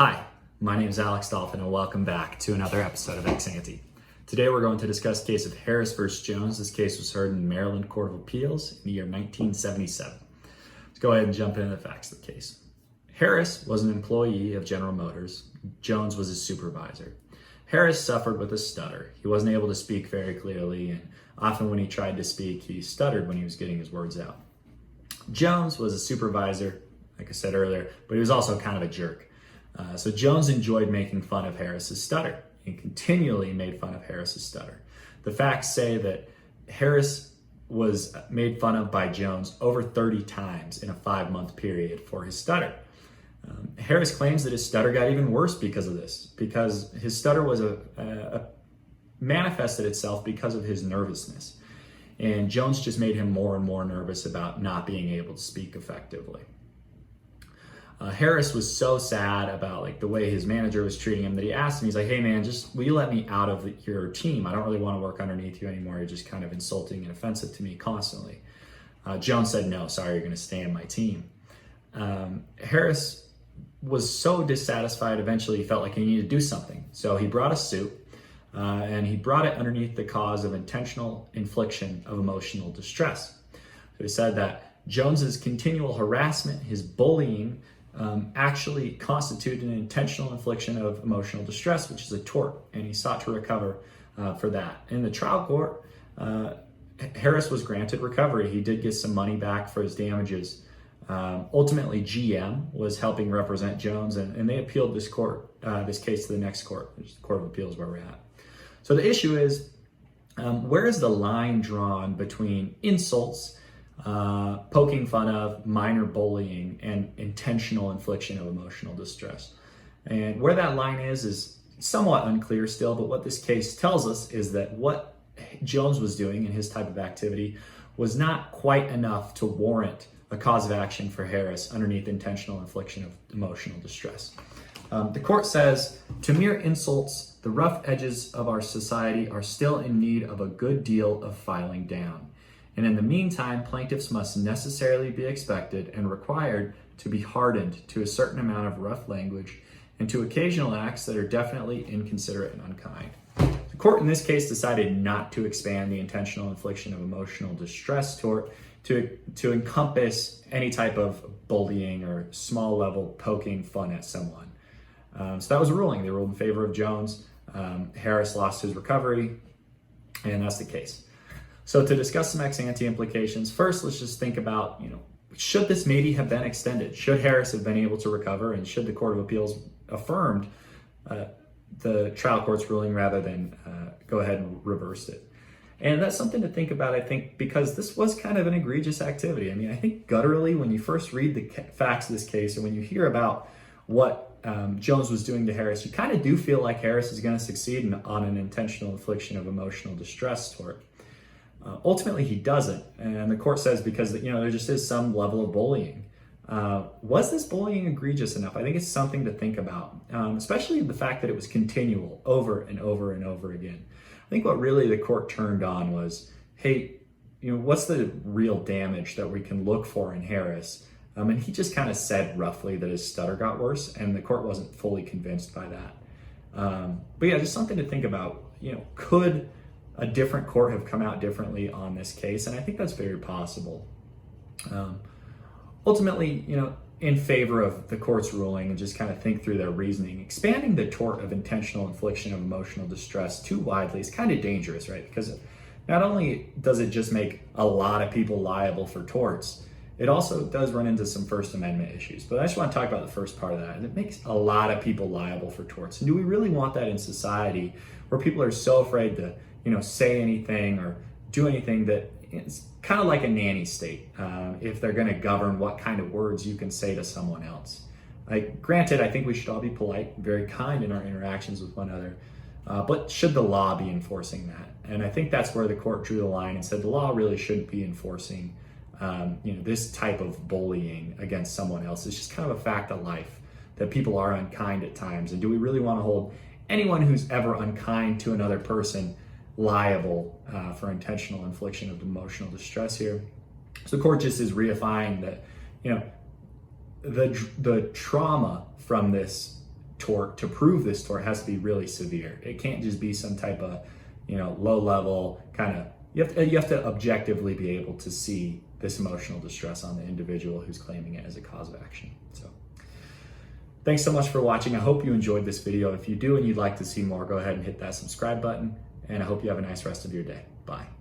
Hi, my name is Alex Dolphin and welcome back to another episode of Ex Ante. Today we're going to discuss the case of Harris versus Jones. This case was heard in the Maryland Court of Appeals in the year 1977. Let's go ahead and jump into the facts of the case. Harris was an employee of General Motors. Jones was his supervisor. Harris suffered with a stutter. He wasn't able to speak very clearly, and often when he tried to speak, he stuttered when he was getting his words out. Jones was a supervisor, like I said earlier, but he was also kind of a jerk. So Jones enjoyed making fun of Harris's stutter. He continually made fun of Harris's stutter. The facts say that Harris was made fun of by Jones over 30 times in a 5-month period for his stutter. Harris claims that his stutter got even worse because of this, because his stutter was manifested itself because of his nervousness. And Jones just made him more and more nervous about not being able to speak effectively. Harris was so sad about the way his manager was treating him that he asked him, he's like, hey man, will you let me out of your team? I don't really want to work underneath you anymore. You're just kind of insulting and offensive to me constantly. Jones said, no, sorry, you're going to stay in my team. Harris was so dissatisfied, eventually he felt like he needed to do something. So he brought a suit and he brought it underneath the cause of intentional infliction of emotional distress. So he said that Jones's continual harassment, his bullying, actually constituted an intentional infliction of emotional distress, which is a tort, and he sought to recover for that. In the trial court, Harris was granted recovery. He did get some money back for his damages. Ultimately, GM was helping represent Jones, and they appealed this case to the next court, which is the Court of Appeals where we're at. So the issue is, where is the line drawn between insults, poking fun of, minor bullying, and intentional infliction of emotional distress? And where that line is somewhat unclear still, but what this case tells us is that what Jones was doing in his type of activity was not quite enough to warrant a cause of action for Harris underneath intentional infliction of emotional distress. The court says, to mere insults, the rough edges of our society are still in need of a good deal of filing down. And in the meantime, plaintiffs must necessarily be expected and required to be hardened to a certain amount of rough language and to occasional acts that are definitely inconsiderate and unkind. The court in this case decided not to expand the intentional infliction of emotional distress tort to encompass any type of bullying or small level poking fun at someone. So that was a ruling. They ruled in favor of Jones. Harris lost his recovery, and that's the case. So to discuss some ex ante implications, first let's just think about, should this maybe have been extended? Should Harris have been able to recover, and should the Court of Appeals affirmed the trial court's ruling rather than go ahead and reverse it? And that's something to think about, I think, because this was kind of an egregious activity. I mean, I think gutturally, when you first read the facts of this case and when you hear about what Jones was doing to Harris, you kind of do feel like Harris is going to succeed on an intentional infliction of emotional distress tort. Ultimately, he doesn't, and the court says because there just is some level of bullying. Was this bullying egregious enough? I think it's something to think about, especially the fact that it was continual over and over and over again. I think what really the court turned on was, hey, what's the real damage that we can look for in Harris? And he just kind of said roughly that his stutter got worse, and the court wasn't fully convinced by that. But yeah, just something to think about. Could a different court have come out differently on this case? And I think that's very possible. Ultimately, in favor of the court's ruling, and just kind of think through their reasoning, expanding the tort of intentional infliction of emotional distress too widely is kind of dangerous, right? Because not only does it just make a lot of people liable for torts, it also does run into some First Amendment issues. But I just want to talk about the first part of that. And it makes a lot of people liable for torts. And do we really want that in society where people are so afraid to say anything or do anything that it's kind of like a nanny state if they're going to govern what kind of words you can say to someone else. Granted, I think we should all be polite, very kind in our interactions with one another, but should the law be enforcing that? And I think that's where the court drew the line and said the law really shouldn't be enforcing this type of bullying against someone else. It's just kind of a fact of life that people are unkind at times. And do we really want to hold anyone who's ever unkind to another person liable for intentional infliction of emotional distress here? So the court just is reifying that, the trauma from this tort, to prove this tort, has to be really severe. It can't just be some type of, low level kind of, you have to objectively be able to see this emotional distress on the individual who's claiming it as a cause of action. So thanks so much for watching. I hope you enjoyed this video. If you do and you'd like to see more, go ahead and hit that subscribe button, and I hope you have a nice rest of your day. Bye.